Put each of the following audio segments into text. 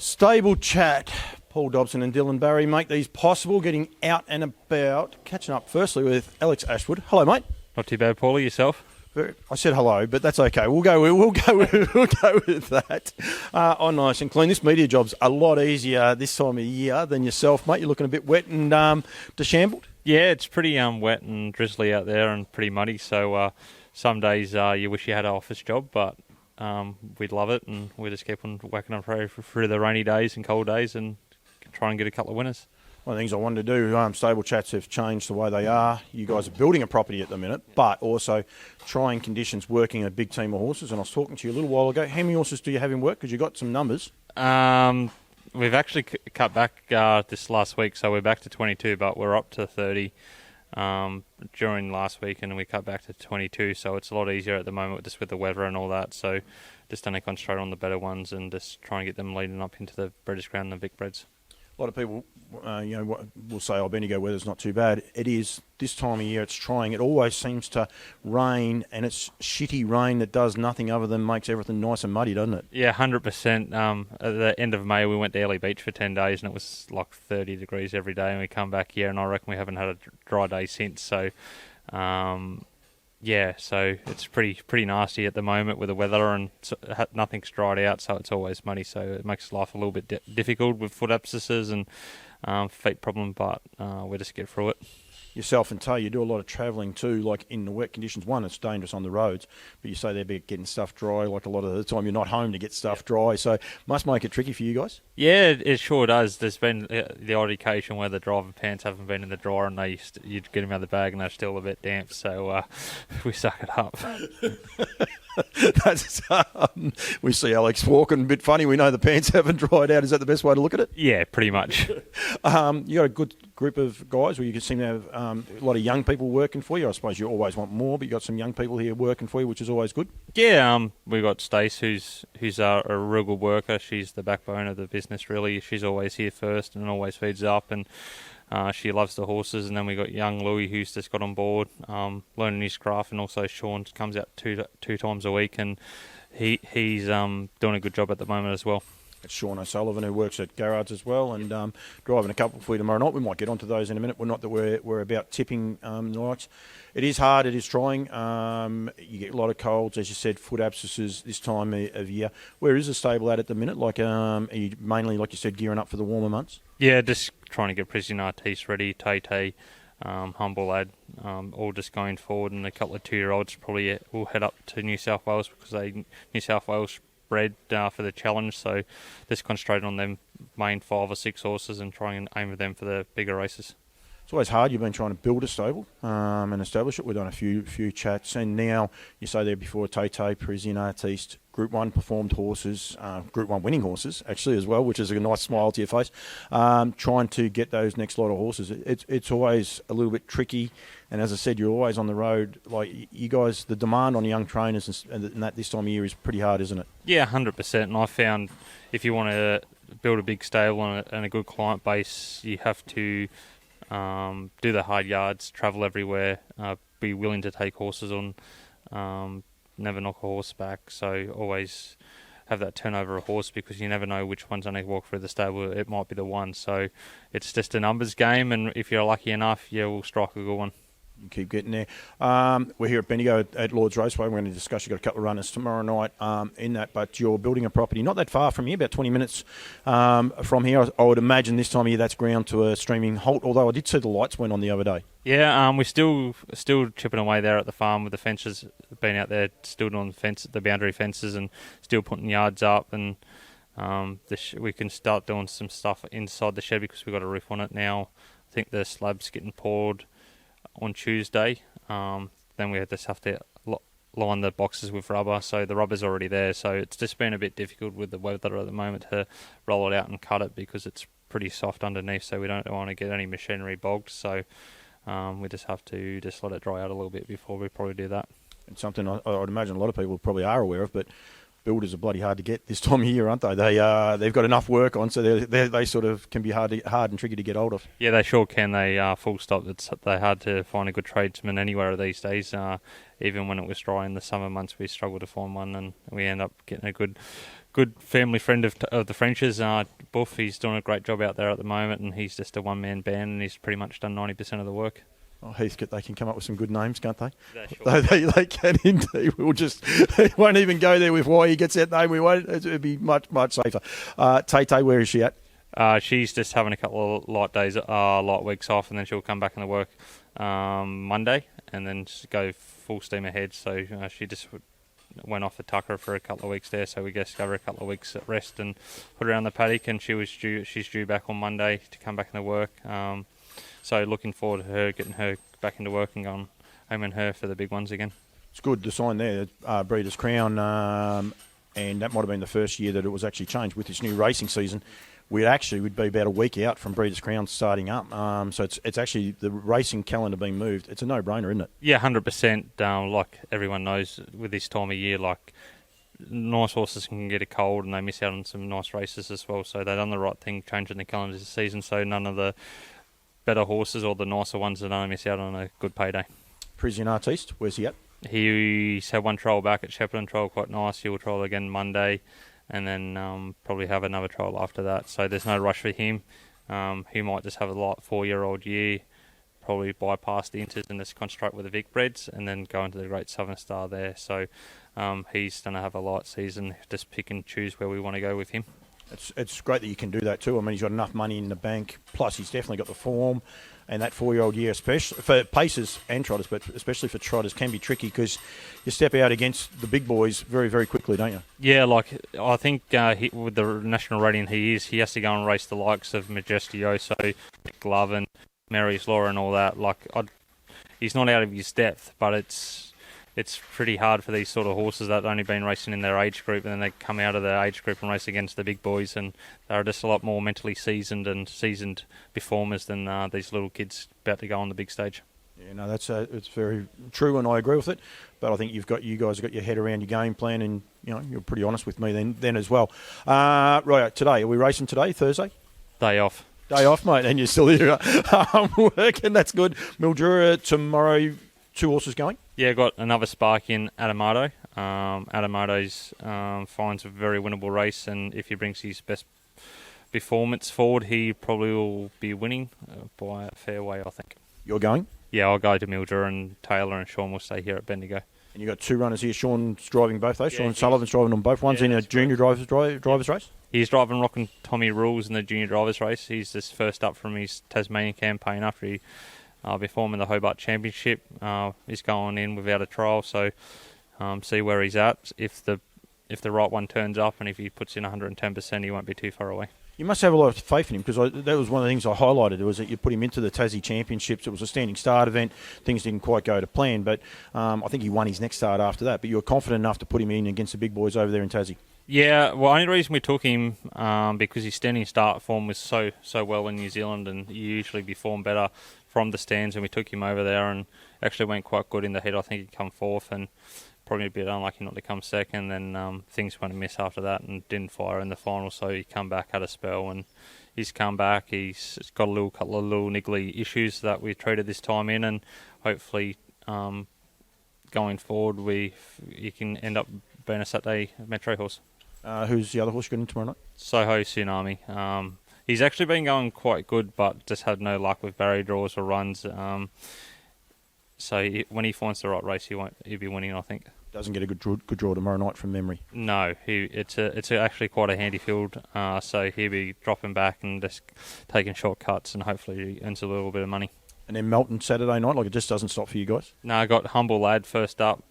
Stable chat. Paul Dobson and Dylan Barry make these possible, getting out and about. Catching up firstly with Alex Ashwood. Hello, mate. Not too bad, Paulie. Yourself? I said hello, but that's okay. We'll go with that. I'm nice and clean. This media job's a lot easier this time of year than yourself, mate. You're looking a bit wet and dishambled. Yeah, it's pretty wet and drizzly out there and pretty muddy. So some days you wish you had an office job, but we'd love it, and we just keep on whacking on through the rainy days and cold days and try and get a couple of winners. One of the things I wanted to do, stable chats have changed the way they are. You guys are building a property at the minute, but also trying conditions working a big team of horses. And I was talking to you a little while ago. How many horses do you have in work? Because you got some numbers. We've actually cut back this last week, so we're back to 22, but we're up to 30 during last week, and we cut back to 22. So it's a lot easier at the moment just with the weather and all that. So just going to concentrate on the better ones and just try and get them leading up into the British Crown and the Vic Breds. A lot of people, will say, Bendigo weather's not too bad. It is. This time of year, it's trying. It always seems to rain, and it's shitty rain that does nothing other than makes everything nice and muddy, doesn't it? Yeah, 100%. At the end of May, we went to Airlie Beach for 10 days, and it was like 30 degrees every day, and we come back here, and I reckon we haven't had a dry day since. So, yeah, so it's pretty nasty at the moment with the weather, and nothing's dried out, so it's always muddy. So it makes life a little bit difficult with foot abscesses and feet problem, but we just get through it. Yourself and Tay, you do a lot of travelling too, like in the wet conditions. One, it's dangerous on the roads, but you say they're getting stuff dry. Like a lot of the time, you're not home to get stuff dry, so must make it tricky for you guys. Yeah, it sure does. There's been the odd occasion where the driver pants haven't been in the dryer, and you'd get them out of the bag, and they're still a bit damp. So we suck it up. That's, we see Alex walking a bit funny. We know the pants haven't dried out. Is that the best way to look at it? Yeah, pretty much. You got a good group of guys where you seem to have a lot of young people working for you. I suppose you always want more, but you got some young people here working for you, which is always good. Yeah, we got Stace, who's a real good worker. She's the backbone of the business, really. She's always here first and always feeds up, and she loves the horses. And then we got young Louis, who's just got on board, learning his craft, and also Sean comes out two times a week, and he's doing a good job at the moment as well. It's Sean O'Sullivan, who works at Garrard's as well, and driving a couple for you tomorrow night. We might get onto those in a minute. Not that we're about tipping nights. It is hard. It is trying. You get a lot of colds, as you said, foot abscesses this time of year. Where is the stable at the minute? Like, are you mainly, like you said, gearing up for the warmer months? Yeah, just trying to get Prissy Artiste ready, Tay, Humble Lad, all just going forward, and a couple of 2-year-olds probably will head up to New South Wales because New South Wales bred for the challenge, so just concentrate on them main 5 or 6 horses and try and aim for them for the bigger races. It's always hard. You've been trying to build a stable and establish it. We've done a few chats, and now you say there before Tay, Parisian Artiste, Group 1 performed horses, Group 1 winning horses actually as well, which is a nice smile to your face. Trying to get those next lot of horses, it's always a little bit tricky. And as I said, you're always on the road. Like you guys, the demand on young trainers and that this time of year is pretty hard, isn't it? Yeah, 100%. And I found if you want to build a big stable and a good client base, you have to do the hard yards, travel everywhere, be willing to take horses on, never knock a horse back. So always have that turnover of horse, because you never know which one's going to walk through the stable. It might be the one. So it's just a numbers game, and if you're lucky enough, we'll strike a good one. You keep getting there. We're here at Bendigo at Lord's Raceway. We're going to discuss. You've got a couple of runners tomorrow night in that, but you're building a property not that far from here, about 20 minutes from here. I would imagine this time of year that's ground to a streaming halt, although I did see the lights went on the other day. Yeah, we're still chipping away there at the farm with the fences, been out there still doing the boundary fences, and still putting yards up, and we can start doing some stuff inside the shed because we've got a roof on it now. I think the slab's getting poured on Tuesday. Then we just have to line the boxes with rubber, so the rubber's already there. So it's just been a bit difficult with the weather at the moment to roll it out and cut it, because it's pretty soft underneath, so we don't want to get any machinery bogged. So we just have to let it dry out a little bit before we probably do that. It's something I would imagine a lot of people probably are aware of, but builders are bloody hard to get this time of year, aren't they? They've got enough work on, so they sort of can be hard and tricky to get hold of. Yeah, they sure can. They full stop. They're hard to find a good tradesman anywhere these days. Even when it was dry in the summer months, we struggled to find one, and we end up getting a good good family friend of the Frenches, Buff. He's doing a great job out there at the moment, and he's just a one-man band, and he's pretty much done 90% of the work. Oh, Heathcote, they can come up with some good names, can't they? Sure. They can indeed. We'll just won't even go there with why he gets that name. We won't. It'd be much safer. Tay, where is she at? She's just having a couple of light weeks off, and then she'll come back into work Monday, and then just go full steam ahead. So she just went off the tucker for a couple of weeks there, so we just gave her a couple of weeks at rest and put her on the paddock, and she's due back on Monday to come back into work. So looking forward to her getting her back into work and going home and her for the big ones again. It's good, the sign there, Breeders' Crown, and that might have been the first year that it was actually changed with this new racing season. We'd be about a week out from Breeders' Crown starting up. So it's actually the racing calendar being moved. It's a no-brainer, isn't it? Yeah, 100%. Like everyone knows with this time of year, like nice horses can get a cold and they miss out on some nice races as well. So they've done the right thing changing the calendar this season, so none of the better horses or the nicer ones that don't miss out on a good payday. Parisian Artiste, where's he at? He's had one trial back at Shepparton, trial quite nice. He'll trial again Monday, and then probably have another trial after that. So there's no rush for him. He might just have a 4-year-old year, probably bypass the inters and just concentrate with the Vic Breds, and then go into the Great Southern Star there. So he's going to have a light season, just pick and choose where we want to go with him. It's great that you can do that too. I mean, he's got enough money in the bank, plus he's definitely got the form, and that 4-year-old year, especially for pacers and trotters, but especially for trotters, can be tricky because you step out against the big boys very, very quickly, don't you? Yeah, like I think with the national rating he has to go and race the likes of Majestioso, Glove and Mary's Law and all that. He's not out of his depth, but it's pretty hard for these sort of horses that have only been racing in their age group, and then they come out of their age group and race against the big boys, and they're just a lot more mentally seasoned performers than these little kids about to go on the big stage. Yeah, no, it's very true, and I agree with it. But I think you guys have got your head around your game plan, and you're pretty honest with me then as well. Right, today, are we racing today, Thursday? Day off. Day off, mate, and you're still here working. That's good. Mildura tomorrow, 2 horses going? Yeah, got another spark in Adamato. Adamato's finds a very winnable race, and if he brings his best performance forward, he probably will be winning by a fair way, I think. You're going? Yeah, I'll go to Mildura, and Taylor and Sean will stay here at Bendigo. And you've got 2 runners here. Sean's driving both those. Sean Sullivan's driving on both. One's in a junior drivers race. He's driving Rockin' Tommy Rules in the junior drivers race. He's just first up from his Tasmanian campaign after he before him in the Hobart Championship. He's going in without a trial, so see where he's at. If the right one turns up and if he puts in 110%, he won't be too far away. You must have a lot of faith in him, because that was one of the things I highlighted, was that you put him into the Tassie Championships. It was a standing start event. Things didn't quite go to plan, but I think he won his next start after that. But you were confident enough to put him in against the big boys over there in Tassie. Yeah, well, only reason we took him because his standing start form was so well in New Zealand, and he usually perform better from the stands, and we took him over there and actually went quite good in the head. I think he'd come 4th and probably a bit unlucky not to come 2nd. Then things went amiss after that and didn't fire in the final, so he come back, had a spell, and he's come back. He's got a couple of little niggly issues that we treated this time in, and hopefully going forward he can end up being a Saturday Metro horse. Who's the other horse you're getting tomorrow night? Soho Tsunami. He's actually been going quite good, but just had no luck with barrier draws or runs. So when he finds the right race, he'll be winning, I think. Doesn't get a good draw tomorrow night from memory. No, it's actually quite a handy field. So he'll be dropping back and just taking shortcuts, and hopefully he earns a little bit of money. And then Melton Saturday night, it just doesn't stop for you guys? No, I got Humble Lad first up,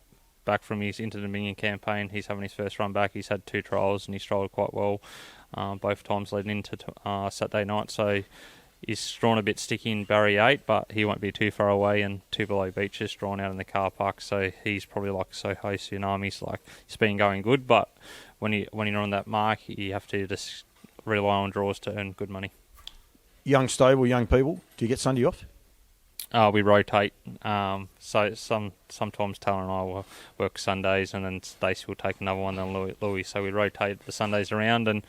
back from his Inter-Dominion campaign. He's having his first run back. He's had 2 trials and he's trialled quite well both times leading into Saturday night. So he's drawn a bit sticky in Barrier 8, but he won't be too far away, and 2 Below Beach is drawn out in the car park. So he's probably like Soho Tsunami's. He's been going good, but when you're on that mark, you have to just rely on draws to earn good money. Young stable, young people. Do you get Sunday off? We rotate. So sometimes Taylor and I will work Sundays, and then Stacey will take another one, then Louis. So we rotate the Sundays around, and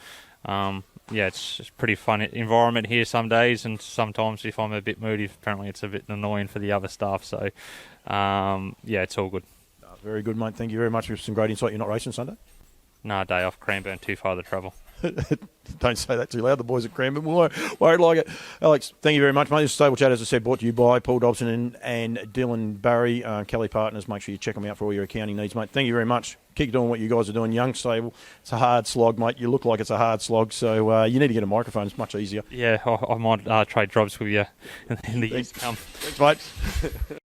it's a pretty fun environment here some days, and sometimes if I'm a bit moody, apparently it's a bit annoying for the other staff. So it's all good. Very good, mate. Thank you very much for some great insight. You're not racing Sunday? Nah, day off. Cranbourne, too far to travel. Don't say that too loud. The boys at Cranbourne won't like it. Alex, thank you very much, mate. This is Stable Chat, as I said, brought to you by Paul Dobson and Dylan Barry, Kelly Partners. Make sure you check them out for all your accounting needs, mate. Thank you very much. Keep doing what you guys are doing. Young stable. It's a hard slog, mate. You look like it's a hard slog, so you need to get a microphone. It's much easier. Yeah, I might trade drops with you in the years to come. Thanks, mate.